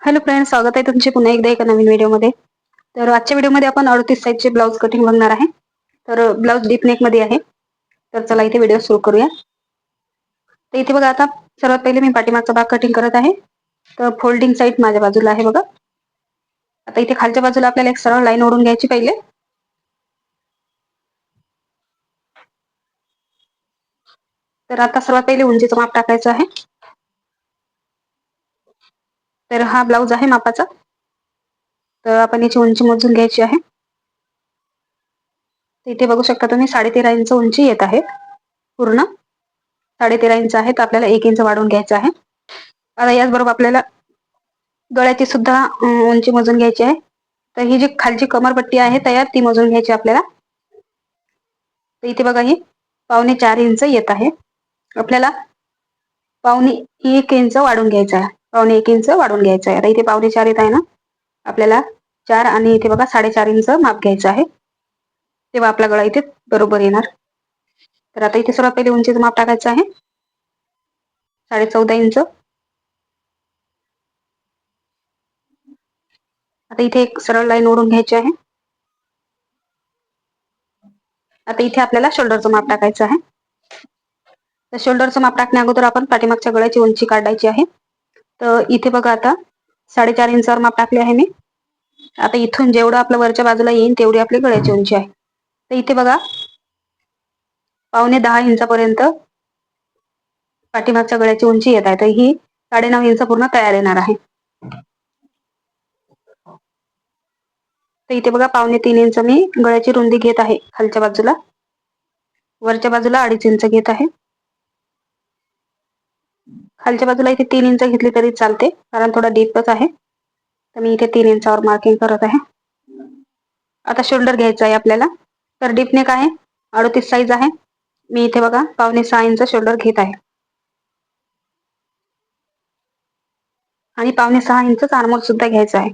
Hello friends, स्वागत आहे तुमचे पुन्हा एकदा एका नवीन व्हिडिओमध्ये. तर आजच्या व्हिडिओमध्ये आपण 38 साईजचे ब्लाऊज कटिंग बघणार आहे. तर ब्लाऊज डीप नेक मध्ये आहे. तर चला इथे व्हिडिओ सुरू करूया. तर इथे बघा, आता सर्वात पहिले मी पाठीमागचा भाग कटिंग करत आहे. तर फोल्डिंग साईड माझ्या बाजूला आहे बघा. आता इथे खालच्या बाजूला आपल्याला एक सरळ लाईन ओढून घ्यायची पहिले. तर आता सर्वात पहिले उंचीचं माप टाकायचं आहे. तर हा ब्लाऊज आहे मापाचा. तर आपण याची उंची मोजून घ्यायची आहे. इथे बघू शकता तुम्ही 13.5 इंच उंची येत आहे. पूर्ण 13.5 इंच आहे, तर आपल्याला 1 इंच वाढवून घ्यायचं आहे. आता याचबरोबर आपल्याला गळ्याची सुद्धा उंची मोजून घ्यायची आहे. तर ही जी खालची कमरपट्टी आहे तयार, ती मोजून घ्यायची आपल्याला. तर इथे बघा, ही 4.25 इंच येत आहे. आपल्याला 1.25 इंच वाढून घ्यायचं आहे. 1.25 इंच वाढून घ्यायचं आहे. आता इथे 4.25 येत आहे ना, आपल्याला 4 आणि इथे बघा 4.5 इंच माप घ्यायचं आहे. तेव्हा आपला गळा इथे बरोबर येणार. तर आता इथे सर्वात पहिले उंचीचं माप टाकायचं आहे. 14.5 इंच. आता इथे एक सरळ लाईन ओढून घ्यायची आहे. आता इथे आपल्याला शोल्डरचं माप टाकायचं आहे. तर शोल्डरचं माप टाकण्या अगोदर आपण पाठीमागच्या गळ्याची उंची काढायची आहे. तर इथे बघा, आता 4.5 इंचावर माप टाकले आहे मी. आता इथून जेवढं आपलं वरच्या बाजूला येईल तेवढी आपली गळ्याची उंची आहे. तर इथे बघा, 9.25 इंचापर्यंत पाठीमागच्या गळ्याची उंची येत आहे. तर ही 9.5 इंच पूर्ण तयार येणार आहे. तर इथे बघा, 3.25 इंच मी गळ्याची रुंदी घेत आहे खालच्या बाजूला. वरच्या बाजूला 2.5 इंच घेत आहे. खालच्या बाजूला इथे 3 इंच घेतली तरी चालते, कारण थोडा डीपच आहे. तर मी इथे 3 इंचावर मार्किंग करत आहे. आता शोल्डर घ्यायचा आहे आपल्याला. तर डीप नेक आहे, 38 साईज आहे. मी इथे बघा 5.6 इंच शोल्डर घेत आहे. आणि 5.6 इंच आर्मोल सुद्धा घ्यायचा आहे.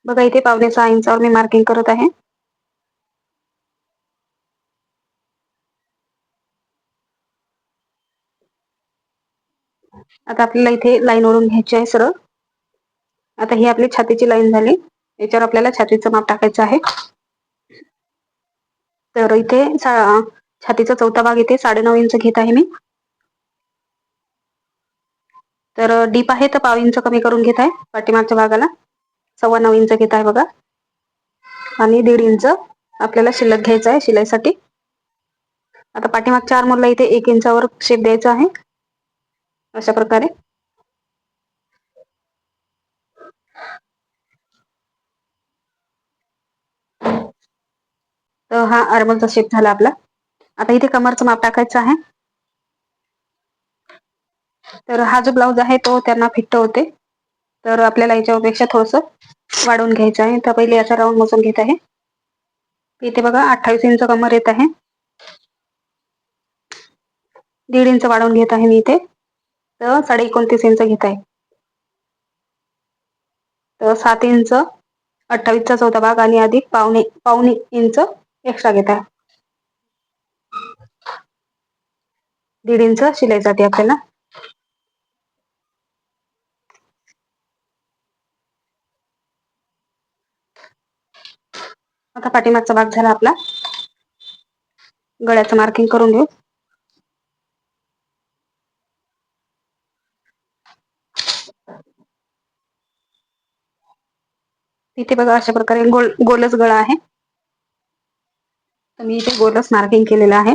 बघा, इथे 5.6 इंचावर मी मार्किंग करत आहे. आता आपल्याला इथे लाईन ओढून घ्यायची आहे सरळ. आता ही आपली छातीची लाईन झाली. याच्यावर आपल्याला छातीचं माप टाकायचं आहे. तर इथे छातीचा चौथा भाग इथे 9.5 इंच घेत आहे मी. तर डीप आहे तर 0.5 इंच कमी करून घेत आहे. पाठीमागच्या भागाला 9.25 इंच घेत आहे बघा. आणि 1.5 इंच आपल्याला शिल्लक घ्यायचं आहे शिलाईसाठी. आता पाठीमागच्या आर्मोलला इथे 1 इंचावर शेप द्यायचा आहे, अशा प्रकारे. तर हा आर्मोलचा शेप झाला आपला. आता इथे कमरचं माप टाकायचं आहे. तर हा जो ब्लाऊज आहे तो त्यांना फिट्ट होते. तर आपल्याला याच्यापेक्षा थोडंसं वाढवून घ्यायचं आहे. तर पहिले याचा राऊंड मोजून घेत आहे. इथे बघा 28 इंच कमर येत आहे. 1.5 इंच वाढवून घेत आहे मी इथे. तर 29.5 इंच घेत आहे. तर 7 इंच 28चा चौथा भाग आणि अधिक पावणे इंच एक्स्ट्रा घेत आहे. 1.5 इंच शिलाईसाठी आपल्याला. आता पाठीमागचा भाग झाला आपला. गळ्याचं मार्किंग करून घेऊ. इथे बघा, अशा प्रकारे गोलच गळा आहे. तर मी इथे गोलच मार्किंग केलेलं आहे.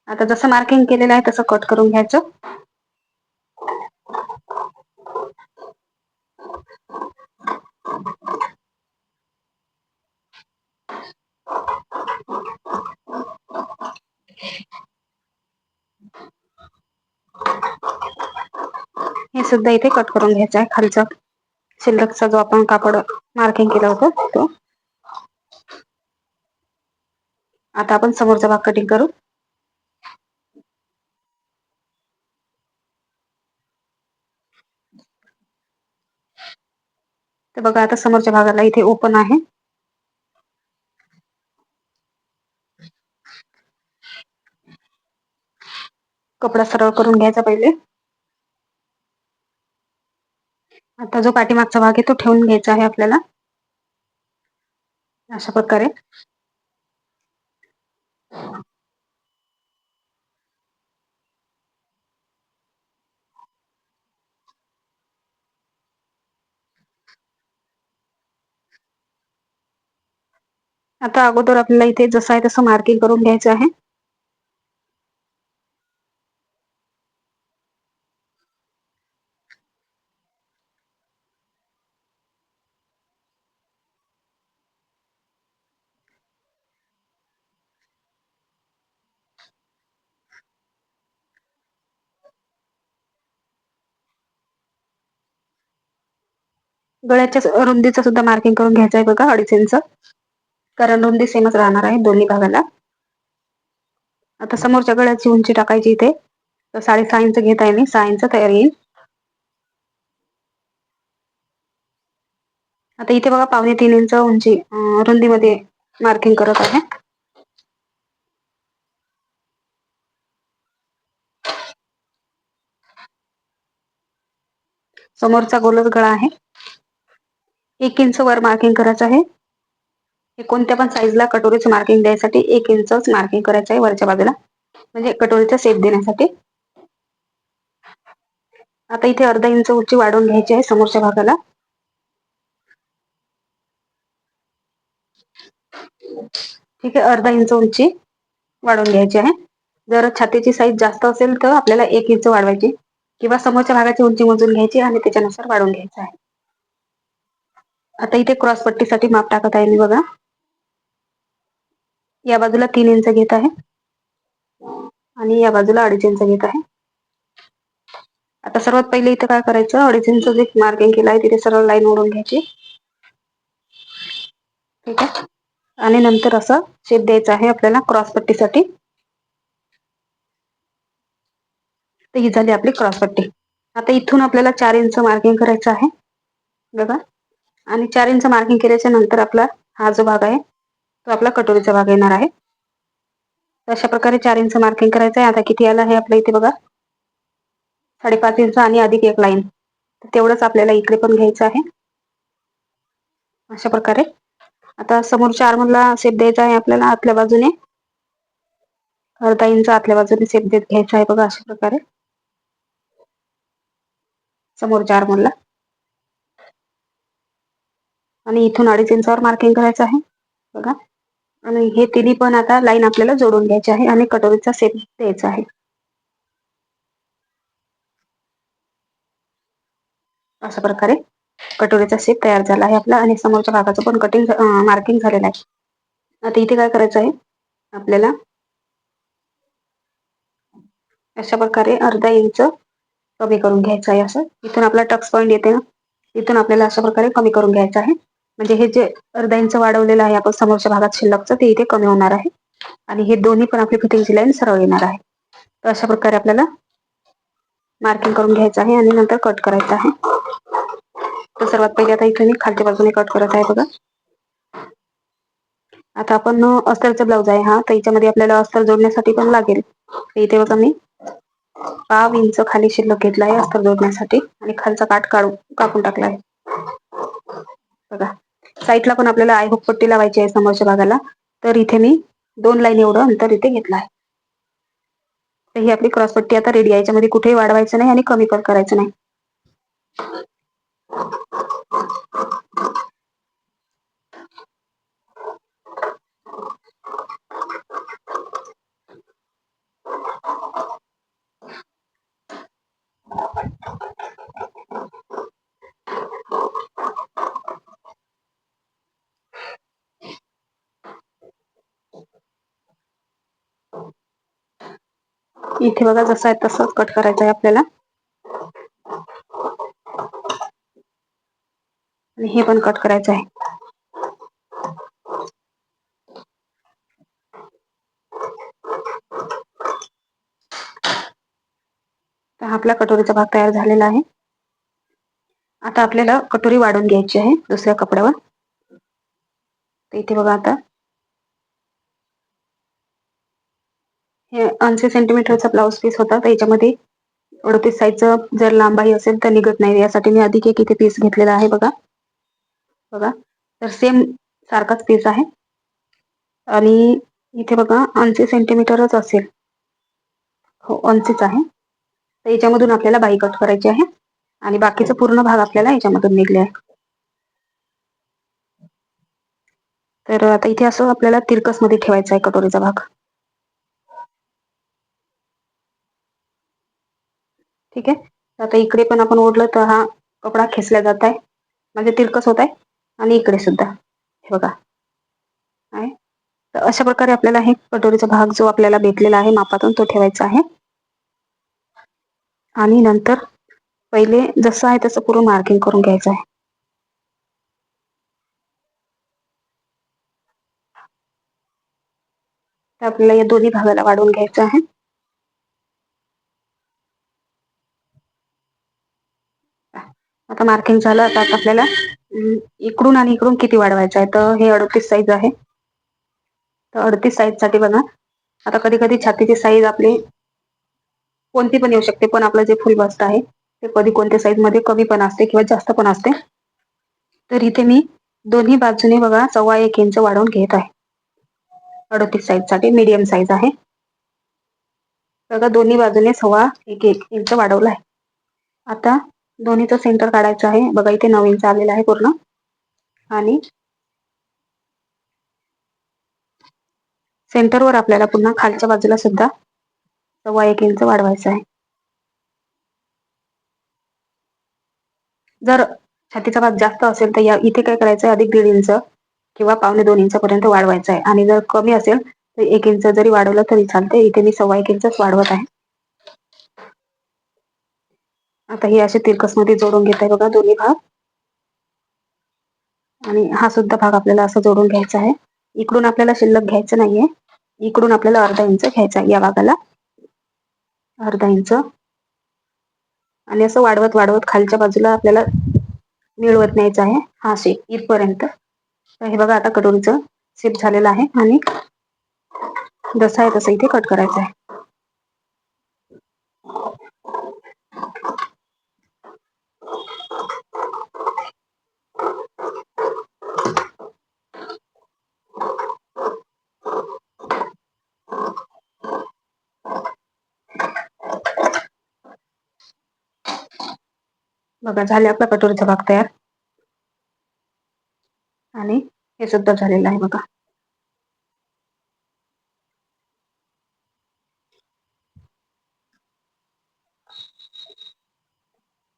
आता जसं मार्किंग केलेलं आहे तसं कट करून घ्यायचं. हे सुद्धा इथे कट करून घ्यायचं आहे. खालचा शिल्लकचा जो आपण कापड मार्किंग केलं होतं तो. आता आपण समोरचा भाग कटिंग करू. तर बघा, आता समोरच्या भागाला इथे ओपन आहे. कपडा सरळ करून घ्यायचा पहिले. आता जो पाठीमागचा भाग आहे तो ठेवून घ्यायचा आहे आपल्याला अशा प्रकारे. आता अगोदर आपल्याला इथे जसं आहे तसं मार्किंग करून घ्यायचं आहे. गळ्याच्या रुंदीचं सुद्धा मार्किंग करून घ्यायचं आहे बघा, 2.5 इंच, कारण रुंदी सेमच राहणार आहे दोन्ही भागाला. आता समोरच्या गळ्याची उंची टाकायची इथे, तर 6.5 इंच घेत आहे मी, 6 इंच तयार येईल. आता इथे बघा 2.25 इंच उंची रुंदीमध्ये मार्किंग करत आहे. समोरचा गोलच गळा आहे. 1 इंच वर मार्किंग करायचं आहे. हे कोणत्या पण साईजला कटोरीचं मार्किंग द्यायसाठी 1 इंचच मार्किंग करायचं आहे वरच्या बाजूला, म्हणजे कटोरीचा शेप देण्यासाठी. आता इथे 0.5 इंच उंची वाढवून घ्यायची आहे समोरच्या भागाला. ठीक आहे, 0.5 इंच उंची वाढवून घ्यायची आहे. जर छातीची साईज जास्त असेल तर आपल्याला 1 इंच वाढवायची, किंवा समोरच्या भागाची उंची मोजून घ्यायची आणि त्याच्यानुसार वाढवून घ्यायचं आहे. आता इथे क्रॉस पट्टीसाठी माप टाकत आहे मी बघा. या बाजूला 3 इंच घेत आहे आणि या बाजूला 2.5 इंच घेत आहे. आता सर्वात पहिले इथे काय करायचं, 2.5 इंच जे मार्किंग केलं आहे तिथे सरळ लाईन ओढून घ्यायची. ठीक आहे, आणि नंतर असं शेप द्यायचा आहे आपल्याला क्रॉस पट्टीसाठी. तर ही झाली आपली क्रॉस पट्टी. आता इथून आपल्याला 4 इंच मार्किंग करायचं आहे बघा, आणि 4 इंच मार्किंग केल्याच्या नंतर आपला हा जो भाग आहे तो आपला कटोरीचा भाग येणार आहे. अशा प्रकारे 4 इंच मार्किंग करायचं आहे. आता किती आलं आहे आपल्या इथे बघा, 5.5 इंच आणि अधिक 1 लाईन, तेवढंच आपल्याला इकडे पण घ्यायचं आहे अशा प्रकारे. आता समोरच्या आर्मला शेप द्यायचा आहे आपल्याला आतल्या बाजूने, 0.5 इंच आतल्या बाजूने शेप देत घ्यायचा आहे बघा अशा प्रकारे समोरच्या आर्मला. आणि इथून 2.5 इंचावर मार्किंग करायचं आहे बघा. आणि हे तिन्ही पण आता लाईन आपल्याला जोडून घ्यायची आहे आणि कटोरीचा शेप द्यायचा आहे अशा प्रकारे. कटोरीचा शेप तयार झाला आहे आपला, आणि समोरच्या भागाचं पण कटिंग मार्किंग झालेलं आहे. आता इथे काय करायचं आहे आपल्याला, अशा प्रकारे 0.5 इंच कमी करून घ्यायचं आहे. असं इथून आपला टक्स पॉईंट येते ना, इथून आपल्याला अशा प्रकारे कमी करून घ्यायचं आहे. म्हणजे हे जे 0.5 इंच वाढवलेलं आहे आपण समोरच्या भागात शिल्लकचं, ते इथे कमी होणार आहे आणि हे दोन्ही पण आपली फिटिंगची लाईन सरळ येणार आहे. तर अशा प्रकारे आपल्याला मार्किंग करून घ्यायचं आहे आणि नंतर कट करायचं आहे. तर सर्वात पहिले आता इथे मी खालच्या बाजूने कट करत आहे बघा. आता आपण अस्तरचा ब्लाऊज आहे हा, तर याच्यामध्ये आपल्याला अस्तर जोडण्यासाठी पण लागेल. इथे बघा मी 0.5 इंच खाली शिल्लक घेतला आहे अस्तर जोडण्यासाठी, आणि खालचा काठ कापून टाकला आहे बघा. साईडला पण आपल्याला आयहुक पट्टी लावायची आहे समोरच्या भागाला, तर इथे मी 2 लाईन एवढं अंतर इथे घेतलं आहे. तर ही आपली क्रॉसपट्टी आता रेडी आहे. याच्यामध्ये कुठेही वाढवायचं नाही आणि कमी पण करायचं नाही. इथे बघा जसं आहे तसंच कट करायचं आहे आपल्याला, आणि हे पण कट करायचं आहे. तर आपला कटोरीचा भाग तयार झालेला आहे. आता आपल्याला कटोरी वाढून घ्यायची आहे दुसऱ्या कपड्यावर. तर इथे बघा आता हे 80 सेंटीमीटरचा ब्लाऊज पीस होता, तर याच्यामध्ये 38 साईजचं जर लांबाई असेल तर निघत नाही, यासाठी मी अधिक एक इथे पीस घेतलेला आहे बघा. बघा, तर सेम सारखाच पीस आहे आणि इथे बघा 80 सेंटीमीटरच असेल. हो, 80च आहे. तर याच्यामधून आपल्याला बाही कट करायची आहे आणि बाकीचा पूर्ण भाग आपल्याला याच्यामधून निघले आहे. तर आता इथे असं आपल्याला तिरकसमध्ये ठेवायचा आहे कटोरीचा भाग. ठीक आहे. आता इकडे पण आपण ओढलं तर हा कपडा खेचला जात आहे, म्हणजे तिरकस होत आहे आणि इकडे सुद्धा हे बघा आहे. तर अशा प्रकारे आपल्याला हे कटोरीचा भाग जो आपल्याला भेटलेला आहे मापातून तो ठेवायचा आहे आणि नंतर पहिले जसं आहे तसं पूर्ण मार्किंग करून घ्यायचं आहे. तर आपल्याला या दोन्ही भागाला वाढवून घ्यायचं आहे. आता मार्किंग झालं. आता आपल्याला इकडून आणि इकडून किती वाढवायचं आहे, तर हे 38 साईज आहे. तर 38 साईज साठी बघा, आता कधी कधी छातीची साईज आपली कोणती पण येऊ शकते, पण आपलं जे फुल बस्ट आहे ते कधी कोणत्या साईज मध्ये कमी पण असते किंवा जास्त पण असते. तर इथे मी दोन्ही बाजूने बघा 1.25 इंच वाढवून घेत आहे. 38 साईज साठी मीडियम साईज आहे. बघा, दोन्ही बाजूने 1.25 इंच वाढवला आहे. आता दोन्हीचं सेंटर काढायचं आहे. बघा, इथे 9 इंच आलेलं आहे पूर्ण आणि सेंटरवर आपल्याला पुन्हा खालच्या बाजूला सुद्धा 1.25 इंच वाढवायचं आहे. जर छातीचा भाग जास्त असेल तर या इथे काय करायचं आहे, अधिक 1.5 इंच किंवा 1.25-2 इंचापर्यंत वाढवायचं आहे आणि जर कमी असेल तर 1 इंच जरी वाढवलं तरी चालते. इथे मी 1.25 इंचच वाढवत आहे. आता हे असे तिरकसमध्ये जोडून घेत आहे बघा दोन्ही भाग आणि हा सुद्धा भाग आपल्याला असं जोडून घ्यायचा आहे. इकडून आपल्याला शिल्लक घ्यायचं नाहीये, इकडून आपल्याला अर्धा इंच घ्यायचा आहे या भागाला, अर्धा इंच आणि असं वाढवत वाढवत खालच्या बाजूला आपल्याला मिळवत न्यायचं आहे हा शेप इथपर्यंत. तर हे बघा, आता कटोरीचं शेप झालेला आहे आणि जसं आहे तसं इथे कट करायचं आहे. बघा, झाले आपला कटोरीचा भाग तयार आणि हे सुद्धा झालेलं आहे बघा.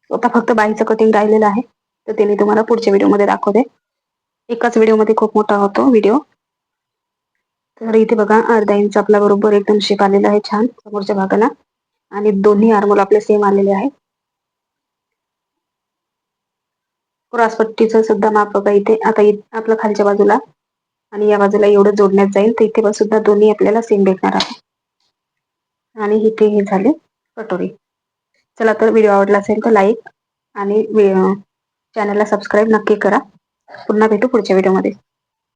आता फक्त बाईचं कटिंग राहिलेलं आहे, तर ते मी तुम्हाला पुढच्या व्हिडिओमध्ये दाखवते. एकाच व्हिडिओमध्ये खूप मोठा होतो व्हिडिओ. तर इथे बघा, अर्धा इंच आपला बरोबर एकदम शेप आलेला आहे छान समोरच्या भागाला आणि दोन्ही आर्मोल आपले सेम आलेले आहे. क्रॉसपट्टीचं सुद्धा माप बघा इथे. आता आपलं खालच्या बाजूला आणि या बाजूला एवढं जोडण्यात जाईल, तर इथे सुद्धा दोन्ही आपल्याला सेम भेटणार आहे. आणि इथे हे झाले कटोरी. चला, तर व्हिडिओ आवडला असेल तर लाईक आणि चॅनलला सबस्क्राईब नक्की करा. पुन्हा भेटू पुढच्या व्हिडिओमध्ये.